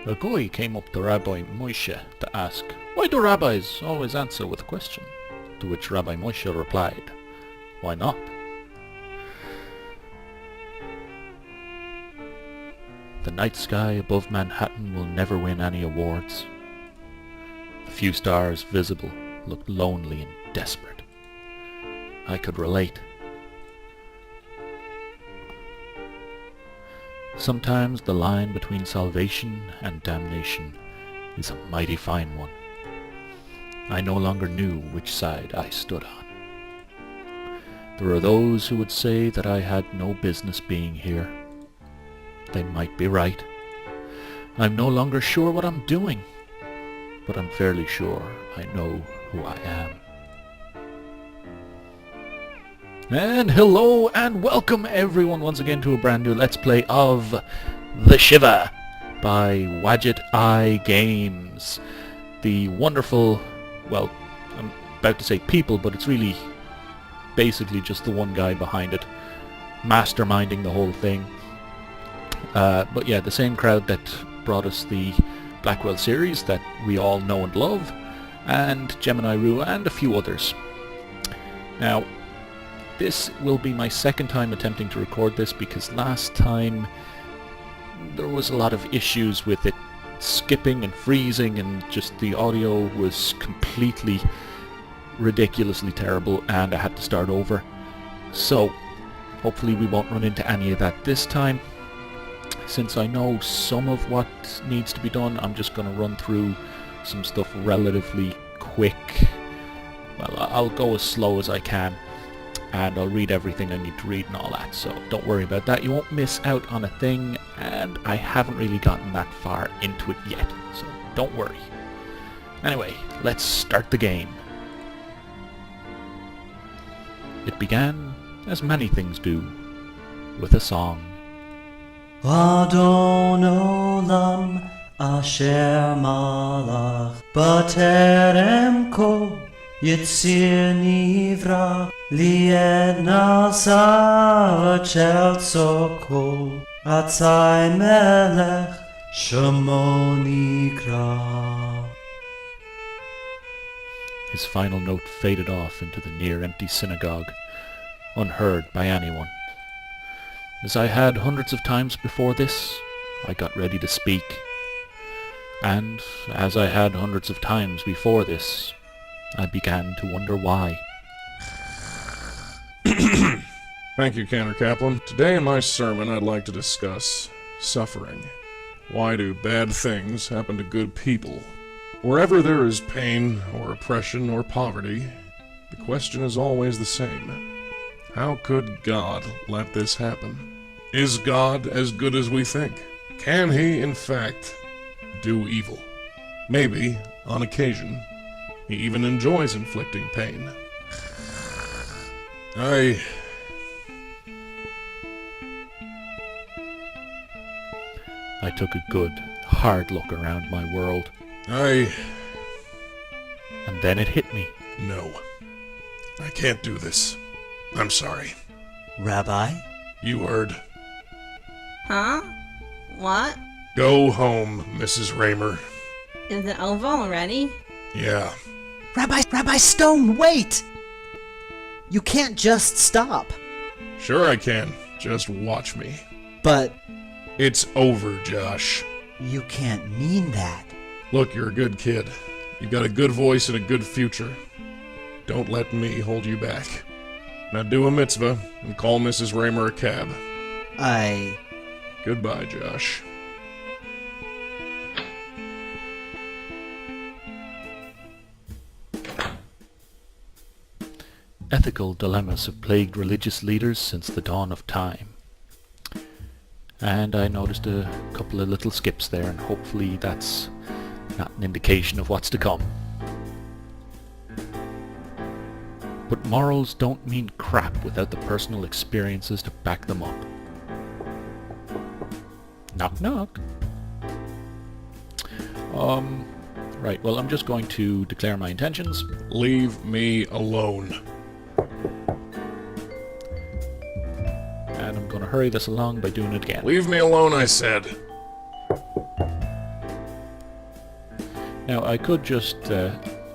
A guy came up to Rabbi Moshe to ask, "Why do rabbis always answer with a question?" To which Rabbi Moshe replied, "Why not?" The night sky above Manhattan will never win any awards. The few stars visible looked lonely and desperate. I could relate. Sometimes the line between salvation and damnation is a mighty fine one. I no longer knew which side I stood on. There are those who would say that I had no business being here. They might be right. I'm no longer sure what I'm doing, but I'm fairly sure I know who I am. And hello and welcome everyone once again to a brand new Let's Play of the Shivah by Wadjet Eye Games. The wonderful, well, I'm about to say people, but it's really basically just the one guy behind it, masterminding the whole thing. But yeah, the same crowd that brought us the Blackwell series that we all know and love, and Gemini Rue and a few others. Now, this will be my second time attempting to record this because last time there was a lot of issues with it skipping and freezing, and just the audio was completely ridiculously terrible and I had to start over. So hopefully we won't run into any of that this time. Since I know some of what needs to be done, I'm just going to run through some stuff relatively quick. Well, I'll go as slow as I can, and I'll read everything I need to read and all that, so don't worry about that. You won't miss out on a thing, and I haven't really gotten that far into it yet, so don't worry. Anyway, let's start the game. It began, as many things do, with a song. Adon olam asher malach b'terem kol yitzir nivra lied nasa v'cheltso kol atzai melech shemo nikra. His final note faded off into the near-empty synagogue, unheard by anyone. As I had hundreds of times before this, I got ready to speak. And, as I had hundreds of times before this, I began to wonder why. Thank you, Cantor Kaplan. Today in my sermon I'd like to discuss suffering. Why do bad things happen to good people? Wherever there is pain or oppression or poverty, the question is always the same. How could God let this happen? Is God as good as we think? Can he, in fact, do evil? Maybe, on occasion, he even enjoys inflicting pain. I took a good, hard look around my world. And then it hit me. No. I can't do this. I'm sorry. Rabbi? You heard. Huh? What? Go home, Mrs. Raymer. Is it over already? Yeah. Rabbi Stone, wait! You can't just stop. Sure I can. Just watch me. But It's over, Josh. you can't mean that. Look, you're a good kid. You got a good voice and a good future. Don't let me hold you back. Now do a mitzvah and call Mrs. Raymer a cab. Goodbye, Josh. Ethical dilemmas have plagued religious leaders since the dawn of time. And I noticed a couple of little skips there, and hopefully that's not an indication of what's to come. But morals don't mean crap without the personal experiences to back them up. Knock knock. Right, well, I'm just going to declare my intentions. Leave me alone. And I'm going to hurry this along by doing it again. Leave me alone, I said. Now, I could just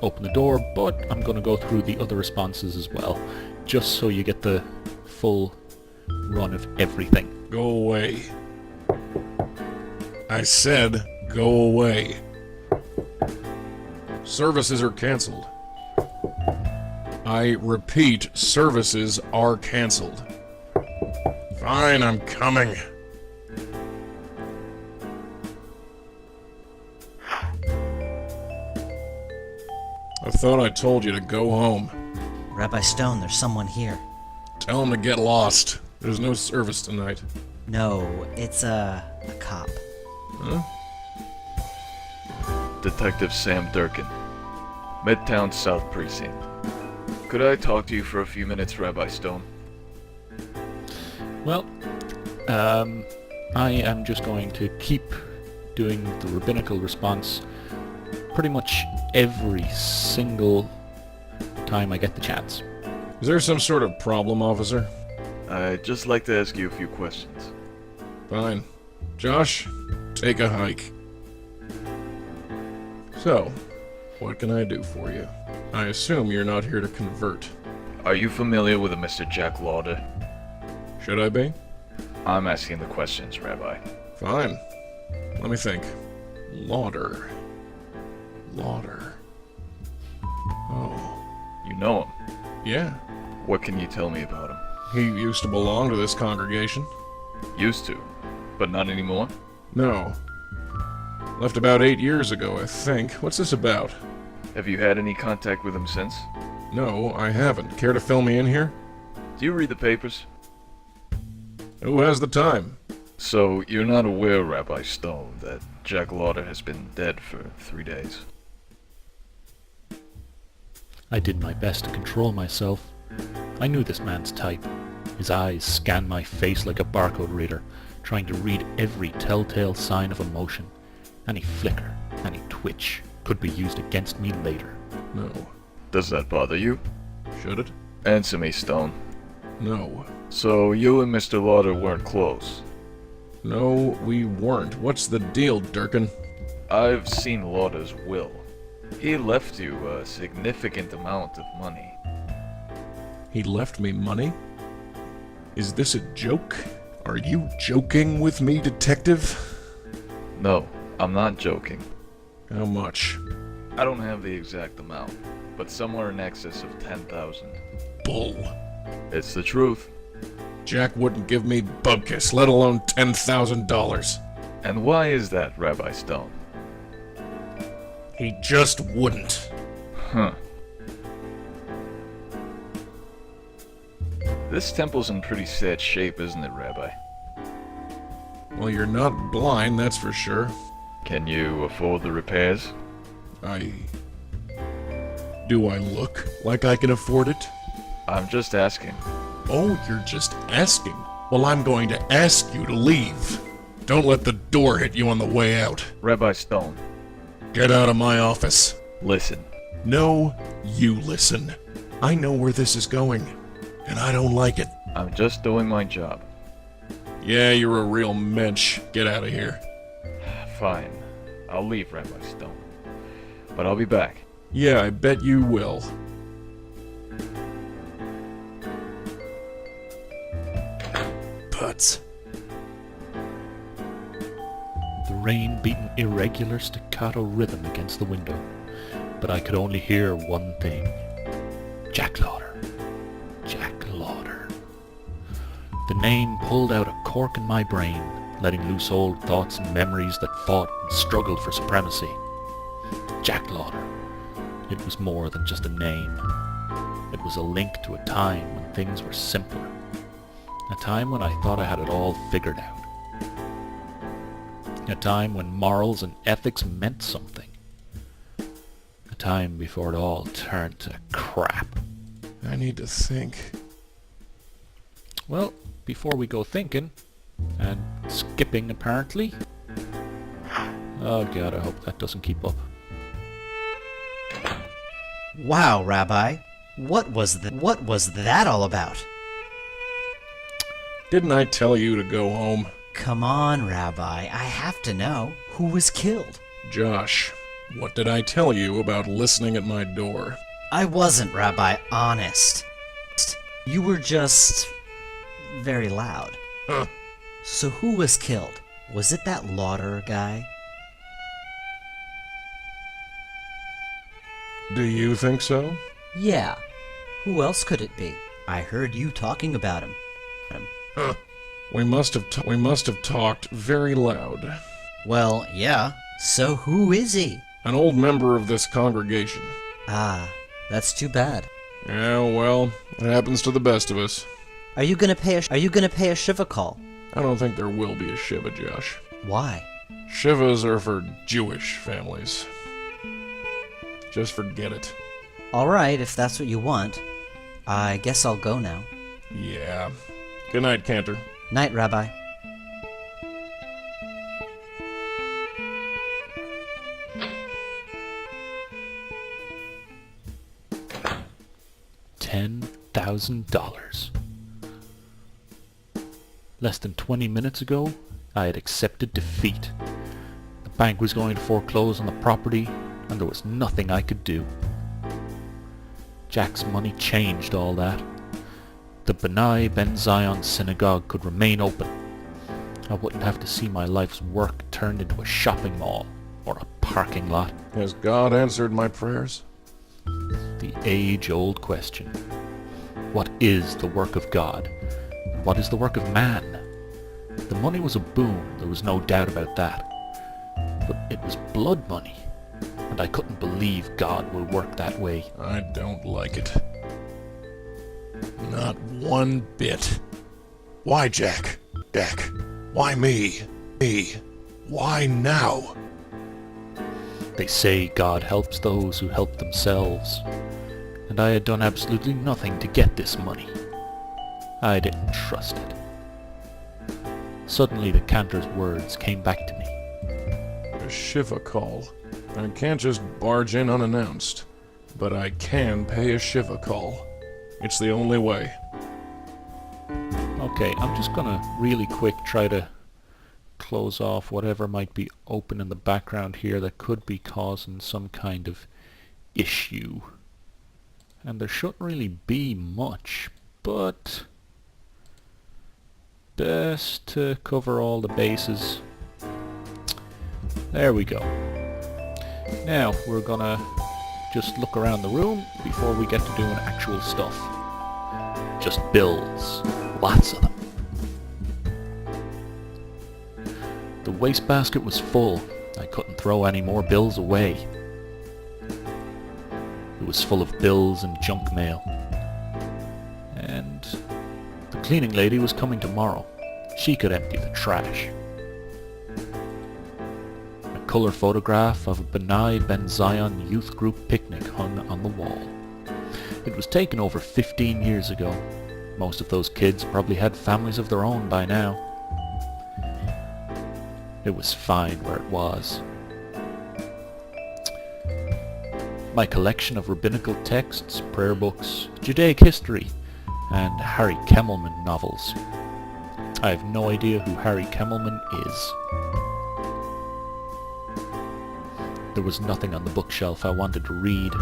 open the door, but I'm going to go through the other responses as well, just so you get the full run of everything. Go away. I said, go away. Services are canceled. I repeat, services are canceled. Fine, I'm coming. I thought I told you to go home. Rabbi Stone, there's someone here. Tell him to get lost. There's no service tonight. No, it's a cop. Huh? Detective Sam Durkin, Midtown South Precinct. Could I talk to you for a few minutes, Rabbi Stone? Well, I am just going to keep doing the rabbinical response pretty much every single time I get the chance. Is there some sort of problem, officer? I'd just like to ask you a few questions. Fine. Josh, take a hike. So, what can I do for you? I assume you're not here to convert. Are you familiar with a Mr. Jack Lauder? Should I be? I'm asking the questions, Rabbi. Fine. Let me think. Lauder. Oh. You know him. Yeah. What can you tell me about him? He used to belong to this congregation. Used to, but not anymore? No. Left about 8 years ago, I think. What's this about? Have you had any contact with him since? No, I haven't. Care to fill me in here? Do you read the papers? Who has the time? So, you're not aware, Rabbi Stone, that Jack Lauder has been dead for 3 days? I did my best to control myself. I knew this man's type. His eyes scanned my face like a barcode reader, trying to read every telltale sign of emotion. Any flicker, any twitch could be used against me later. No. Does that bother you? Should it? Answer me, Stone. No. So, you and Mr. Lauder weren't close? No, we weren't. What's the deal, Durkin? I've seen Lauder's will. He left you a significant amount of money. He left me money? Is this a joke? Are you joking with me, detective? No, I'm not joking. How much? I don't have the exact amount, but somewhere in excess of 10,000. Bull. It's the truth. Jack wouldn't give me bubkiss, let alone $10,000. And why is that, Rabbi Stone? He just wouldn't. Huh. This temple's in pretty sad shape, isn't it, Rabbi? Well, you're not blind, that's for sure. Can you afford the repairs? Do I look like I can afford it? I'm just asking. Oh, you're just asking. Well, I'm going to ask you to leave. Don't let the door hit you on the way out. Rabbi Stone, Get out of my office. listen. No, you listen. I know where this is going, and I don't like it. I'm just doing my job. Yeah, you're a real mensch. Get out of here. Fine. I'll leave, Rabbi Stone. But I'll be back. Yeah, I bet you will. Putz. The rain beat an irregular staccato rhythm against the window, but I could only hear one thing. Jack Lauder. Jack Lauder. The name pulled out a cork in my brain, letting loose old thoughts and memories that fought and struggled for supremacy. Jack Lauder. It was more than just a name. It was a link to a time when things were simpler. A time when I thought I had it all figured out. A time when morals and ethics meant something. A time before it all turned to crap. I need to think. Well, before we go thinking, and skipping apparently. Oh god, I hope that doesn't keep up. Wow, Rabbi. What was that all about? Didn't I tell you to go home? Come on, Rabbi. I have to know. Who was killed? Josh. What did I tell you about listening at my door? I wasn't, Rabbi, honest. You were just very loud. Huh. So who was killed? Was it that Lauder guy? Do you think so? Yeah. Who else could it be? I heard you talking about him. Huh. We must have talked very loud. Well, yeah. So who is he? An old member of this congregation. Ah, that's too bad. Yeah, well, it happens to the best of us. Are you gonna pay a Shivah call? I don't think there will be a Shivah, Josh. Why? Shivas are for Jewish families. Just forget it. Alright, if that's what you want. I guess I'll go now. Yeah. Good night, Cantor. Night, Rabbi. $10,000. Less than 20 minutes ago, I had accepted defeat. The bank was going to foreclose on the property, and there was nothing I could do. Jack's money changed all that. The Benai Ben Zion synagogue could remain open. I wouldn't have to see my life's work turned into a shopping mall or a parking lot. Has God answered my prayers? The age-old question. What is the work of God? What is the work of man? The money was a boon, there was no doubt about that. But it was blood money, and I couldn't believe God would work that way. I don't like it. Not one bit. Why, Jack? Jack, why me? Me? Why now? They say God helps those who help themselves, and I had done absolutely nothing to get this money. I didn't trust it. Suddenly the cantor's words came back to me. A Shivah call. I can't just barge in unannounced, but I can pay a Shivah call. It's the only way. Okay, I'm just gonna really quick try to close off whatever might be open in the background here that could be causing some kind of issue. And there shouldn't really be much, but best to cover all the bases. There we go. Now we're gonna just look around the room before we get to doing actual stuff. Just bills. Lots of them. The wastebasket was full. I couldn't throw any more bills away. It was full of bills and junk mail. And the cleaning lady was coming tomorrow. She could empty the trash. A colour photograph of a Benai Ben Zion youth group picnic hung on the wall. It was taken over 15 years ago. Most of those kids probably had families of their own by now. It was fine where it was. My collection of rabbinical texts, prayer books, Judaic history, and Harry Kemmelman novels. I have no idea who Harry Kemmelman is. There was nothing on the bookshelf I wanted to read.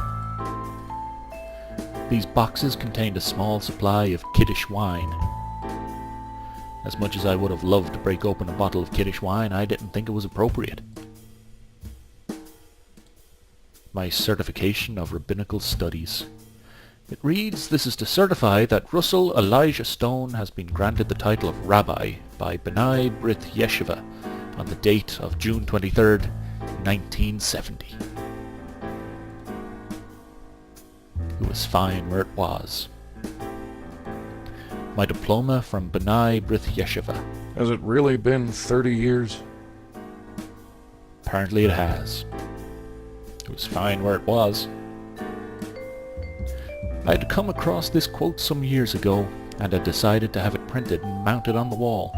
These boxes contained a small supply of Kiddush wine. As much as I would have loved to break open a bottle of Kiddush wine, I didn't think it was appropriate. My certification of rabbinical studies. It reads, this is to certify that Russell Elijah Stone has been granted the title of Rabbi by Benai Brit Yeshiva on the date of June 23rd, 1970. It was fine where it was. My diploma from Benai Brit Yeshiva. Has it really been 30 years? Apparently it has. It was fine where it was. I had come across this quote some years ago, and had decided to have it printed and mounted on the wall.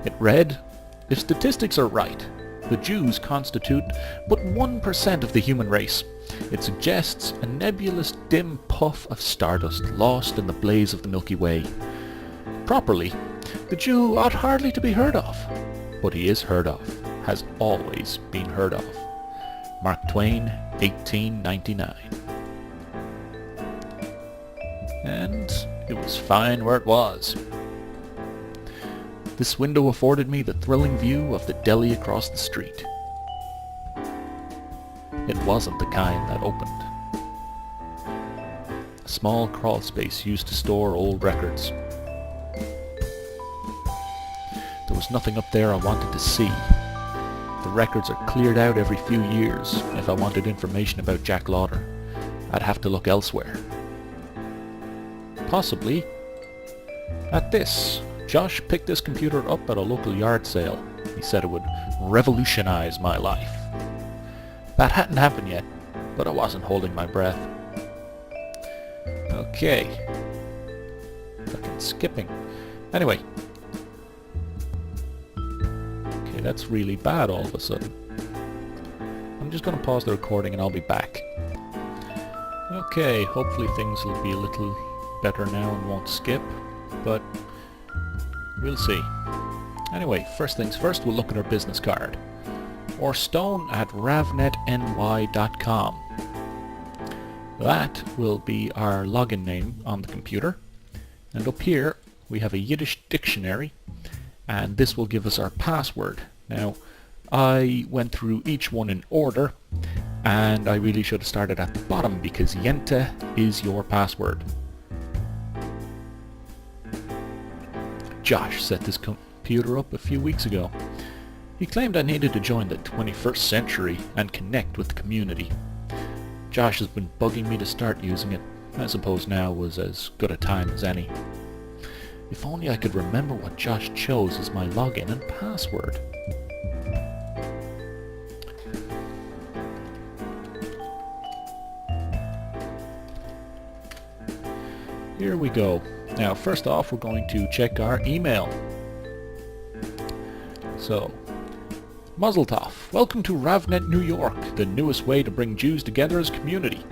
It read, if statistics are right, the Jews constitute but 1% of the human race. It suggests a nebulous dim puff of stardust lost in the blaze of the Milky Way. Properly, the Jew ought hardly to be heard of, but he is heard of, has always been heard of. Mark Twain, 1899. And it was fine where it was. This window afforded me the thrilling view of the deli across the street. It wasn't the kind that opened. A small crawl space used to store old records. There was nothing up there I wanted to see. The records are cleared out every few years. If I wanted information about Jack Lauder, I'd have to look elsewhere. Possibly at this. Josh picked this computer up at a local yard sale. He said it would revolutionize my life. That hadn't happened yet, but I wasn't holding my breath. Okay. Fucking skipping. Anyway. Okay, that's really bad all of a sudden. I'm just going to pause the recording and I'll be back. Okay, hopefully things will be a little better now and won't skip, but we'll see. Anyway, first things first, we'll look at our business card. Or stone at ravnetny.com. That will be our login name on the computer. And up here we have a Yiddish dictionary, and this will give us our password. Now, I went through each one in order, and I really should have started at the bottom because Yenta is your password. Josh set this computer up a few weeks ago. He claimed I needed to join the 21st century and connect with the community. Josh has been bugging me to start using it. I suppose now was as good a time as any. If only I could remember what Josh chose as my login and password. Here we go. Now, first off, we're going to check our email. So, Mazel Tov. Welcome to RavNet New York, the newest way to bring Jews together as a community.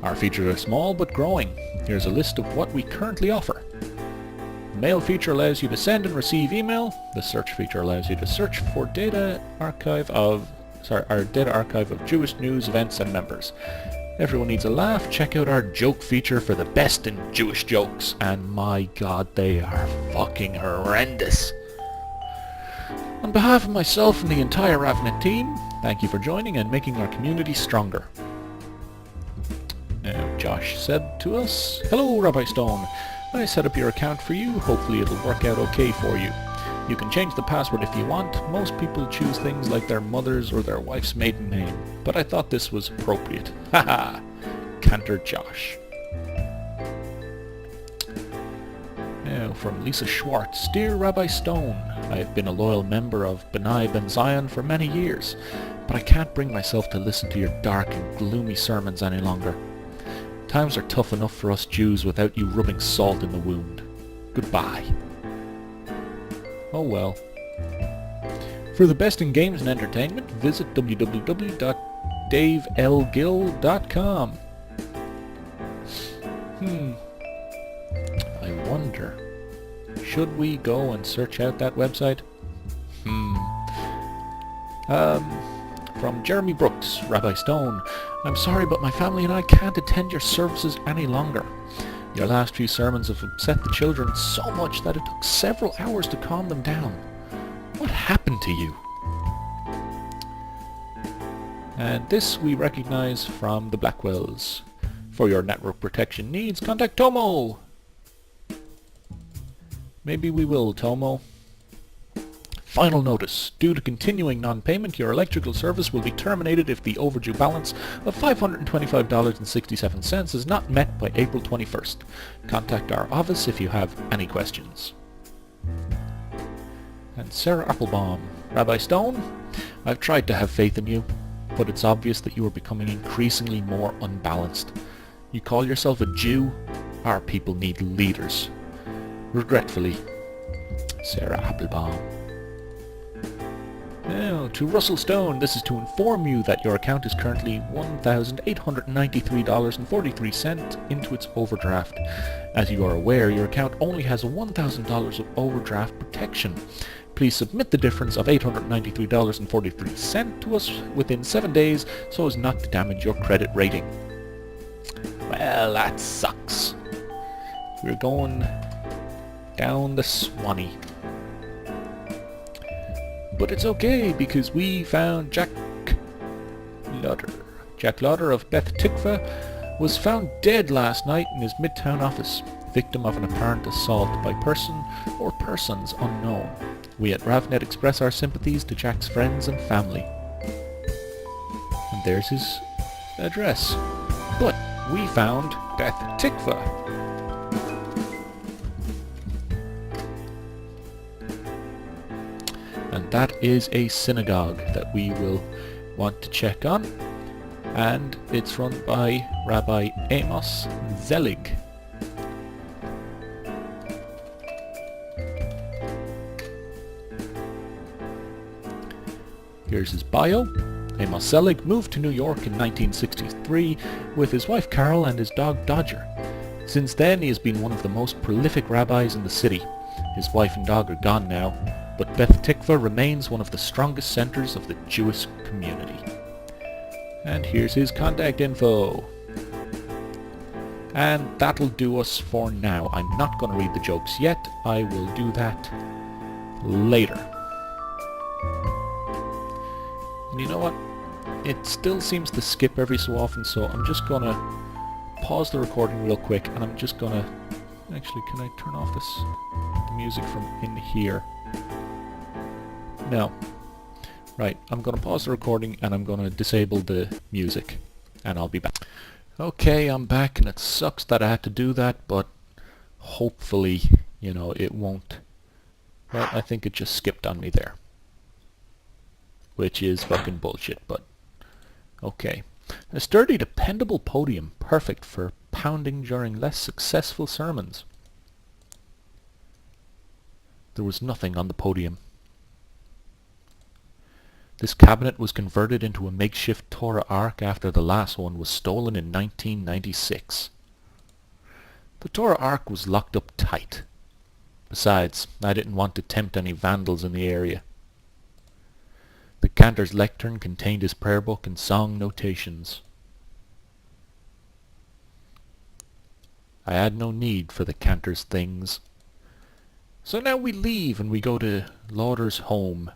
Our features are small but growing. Here's a list of what we currently offer. The mail feature allows you to send and receive email. The search feature allows you to search for our data archive of Jewish news, events, and members. Everyone needs a laugh. Check out our joke feature for the best in Jewish jokes. And my God, they are fucking horrendous. On behalf of myself and the entire RavNet team, thank you for joining and making our community stronger. Now, Josh said to us, "Hello, Rabbi Stone. I set up your account for you. Hopefully it'll work out okay for you. You can change the password if you want. Most people choose things like their mother's or their wife's maiden name, but I thought this was appropriate. Haha, Cantor Josh." Now, from Lisa Schwartz, "Dear Rabbi Stone, I have been a loyal member of B'nai Ben Zion for many years, but I can't bring myself to listen to your dark and gloomy sermons any longer. Times are tough enough for us Jews without you rubbing salt in the wound. Goodbye." Oh well. For the best in games and entertainment, visit www.davelgill.com. I wonder, should we go and search out that website? From Jeremy Brooks, "Rabbi Stone, I'm sorry but my family and I can't attend your services any longer. Your last few sermons have upset the children so much that it took several hours to calm them down. What happened to you?" And this we recognize from the Blackwells. For your network protection needs, contact Tomo. Maybe we will, Tomo. Final notice. Due to continuing non-payment, your electrical service will be terminated if the overdue balance of $525.67 is not met by April 21st. Contact our office if you have any questions. And Sarah Applebaum, "Rabbi Stone, I've tried to have faith in you, but it's obvious that you are becoming increasingly more unbalanced. You call yourself a Jew? Our people need leaders. Regretfully, Sarah Applebaum." Now, to Russell Stone, this is to inform you that your account is currently $1,893.43 into its overdraft. As you are aware, your account only has $1,000 of overdraft protection. Please submit the difference of $893.43 to us within 7 days so as not to damage your credit rating. Well, that sucks. We're going down the Swanee. But it's okay because we found Jack Lauder. Jack Lauder of Beth Tikva was found dead last night in his Midtown office, victim of an apparent assault by person or persons unknown. We at RavNet express our sympathies to Jack's friends and family. And there's his address. But we found Beth Tikva. And that is a synagogue that we will want to check on. And it's run by Rabbi Amos Zelig. Here's his bio. Amos Zelig moved to New York in 1963 with his wife Carol and his dog Dodger. Since then he has been one of the most prolific rabbis in the city. His wife and dog are gone now, but Beth Tikva remains one of the strongest centers of the Jewish community. And here's his contact info. And that'll do us for now. I'm not going to read the jokes yet. I will do that later. And you know what? It still seems to skip every so often, so I'm just going to pause the recording real quick, and I'm just going to... Actually, can I turn off the music from in here? No. Right, I'm going to pause the recording and I'm going to disable the music, and I'll be back. Okay, I'm back, and it sucks that I had to do that, but hopefully, you know, it won't. Well, I think it just skipped on me there. Which is fucking bullshit, but okay. A sturdy, dependable podium, perfect for pounding during less successful sermons. There was nothing on the podium. This cabinet was converted into a makeshift Torah Ark after the last one was stolen in 1996. The Torah Ark was locked up tight. Besides, I didn't want to tempt any vandals in the area. The cantor's lectern contained his prayer book and song notations. I had no need for the cantor's things. So now we leave and we go to Lauder's home,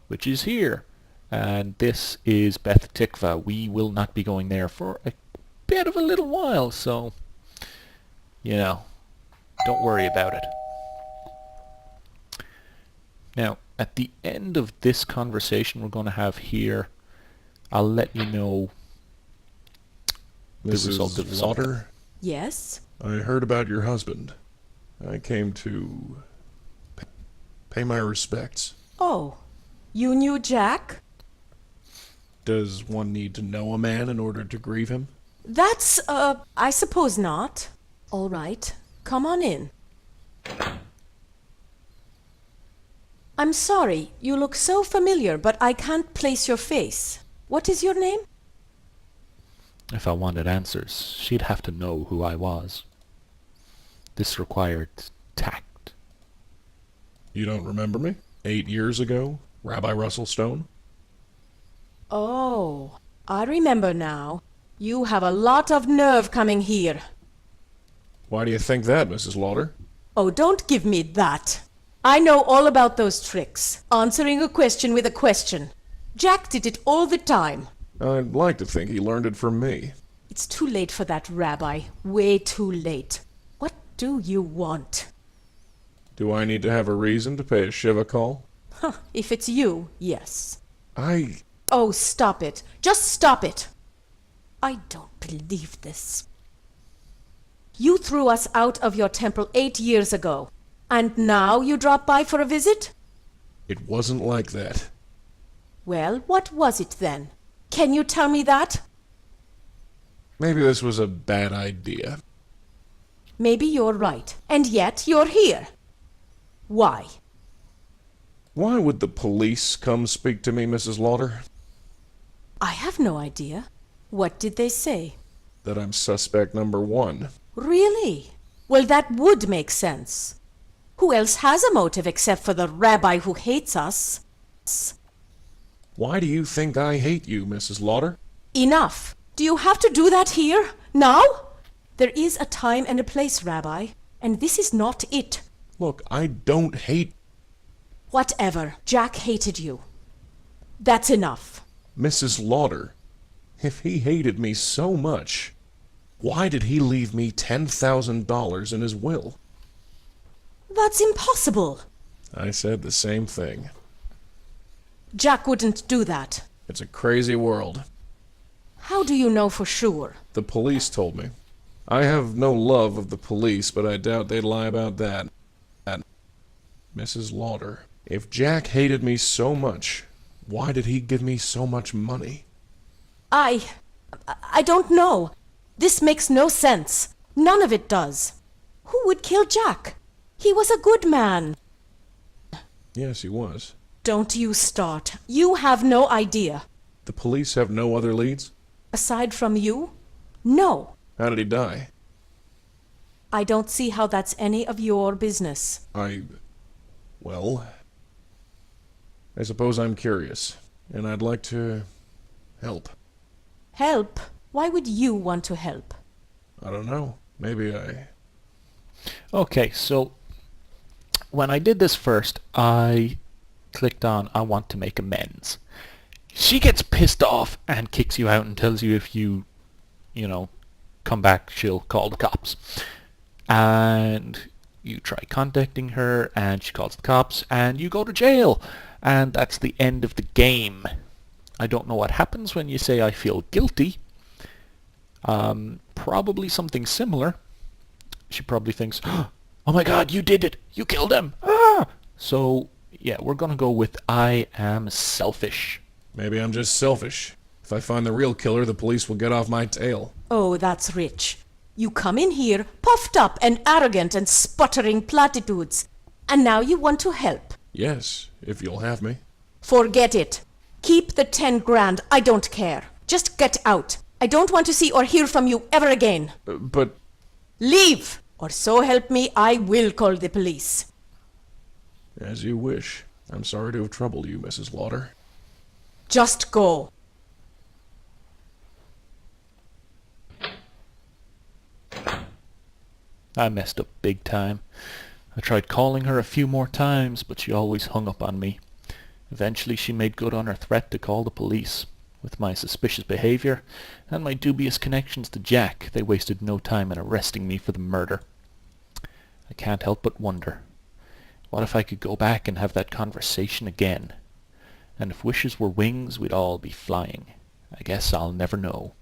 which is here, and this is Beth Tikva. We will not be going there for a bit of a little while, so, you know, don't worry about it. Now, at the end of this conversation we're going to have here, I'll let you know the result of Mrs. something. Lauder, Yes? I heard about your husband. I came to pay my respects. Oh, you knew Jack? Does one need to know a man in order to grieve him? That's, I suppose not. All right, come on in. I'm sorry, you look so familiar, but I can't place your face. What is your name? If I wanted answers, she'd have to know who I was. This required tact. You don't remember me? 8 years ago? Rabbi Russell Stone? Oh, I remember now. You have a lot of nerve coming here. Why do you think that, Mrs. Lauder? Oh, don't give me that. I know all about those tricks. Answering a question with a question. Jack did it all the time. I'd like to think he learned it from me. It's too late for that, Rabbi. Way too late. What do you want? Do I need to have a reason to pay a Shivah call? Huh, if it's you, yes. I... Oh, stop it. Just stop it. I don't believe this. You threw us out of your temple 8 years ago. And now you drop by for a visit? It wasn't like that. Well, what was it then? Can you tell me that? Maybe this was a bad idea. Maybe you're right. And yet you're here. Why? Why would the police come speak to me, Mrs. Lauder? I have no idea. What did they say? That I'm suspect number 1. Really? Well, that would make sense. Who else has a motive except for the rabbi who hates us? Why do you think I hate you, Mrs. Lauder? Enough. Do you have to do that here? Now? There is a time and a place, Rabbi, and this is not it. Look, I don't hate Whatever. Jack hated you. That's enough. Mrs. Lauder. If he hated me so much, why did he leave me $10,000 in his will? That's impossible. I said the same thing. Jack wouldn't do that. It's a crazy world. How do you know for sure? The police told me. I have no love of the police, but I doubt they'd lie about that. Mrs. Lauder, if Jack hated me so much, why did he give me so much money? I don't know. This makes no sense. None of it does. Who would kill Jack? He was a good man. Yes, he was. Don't you start. You have no idea. The police have no other leads? Aside from you? No. How did he die? I don't see how that's any of your business. Well, I suppose I'm curious, and I'd like to help. Help? Why would you want to help? I don't know. Maybe I... Okay, so when I did this first, I clicked on I want to make amends. She gets pissed off and kicks you out and tells you if you come back, she'll call the cops. And you try contacting her and she calls the cops and you go to jail. And that's the end of the game. I don't know what happens when you say I feel guilty. Probably something similar. She probably thinks, oh my god, you did it! You killed him! Ah! So, yeah, we're gonna go with I am selfish. Maybe I'm just selfish. If I find the real killer, the police will get off my tail. Oh, that's rich. You come in here, puffed up and arrogant and sputtering platitudes, and now you want to help. Yes, if you'll have me. Forget it. Keep the 10 grand. I don't care. Just get out. I don't want to see or hear from you ever again. But... Leave! Or so help me, I will call the police. As you wish. I'm sorry to have troubled you, Mrs. Lauder. Just go. I messed up big time. I tried calling her a few more times, but she always hung up on me. Eventually she made good on her threat to call the police. With my suspicious behavior and my dubious connections to Jack, they wasted no time in arresting me for the murder. I can't help but wonder, what if I could go back and have that conversation again? And if wishes were wings, we'd all be flying. I guess I'll never know.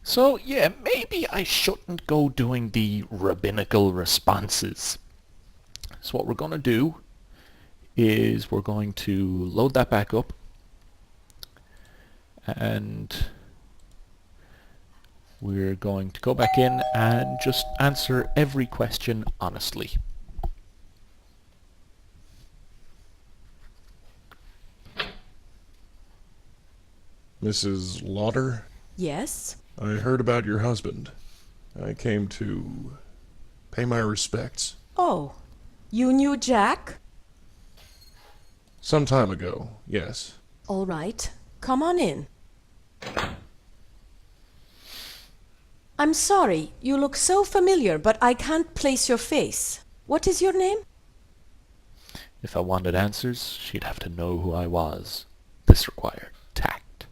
So, yeah, maybe I shouldn't go doing the rabbinical responses. So what we're going to do is we're going to load that back up. And we're going to go back in and just answer every question honestly. Mrs. Lauder? Yes? I heard about your husband. I came to pay my respects. Oh, you knew Jack? Some time ago, yes. All right. Come on in. I'm sorry, you look so familiar, but I can't place your face. What is your name? If I wanted answers, she'd have to know who I was. This required tact.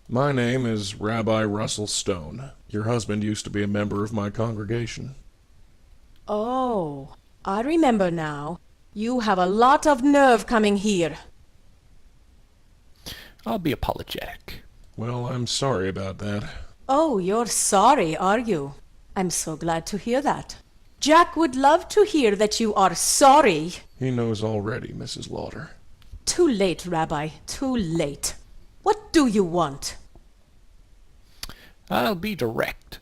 My name is Rabbi Russell Stone. Your husband used to be a member of my congregation. Oh, I remember now. You have a lot of nerve coming here. I'll be apologetic. Well, I'm sorry about that. Oh, you're sorry, are you? I'm so glad to hear that. Jack would love to hear that you are sorry. He knows already, Mrs. Lauder. Too late, Rabbi, too late. What do you want? I'll be direct.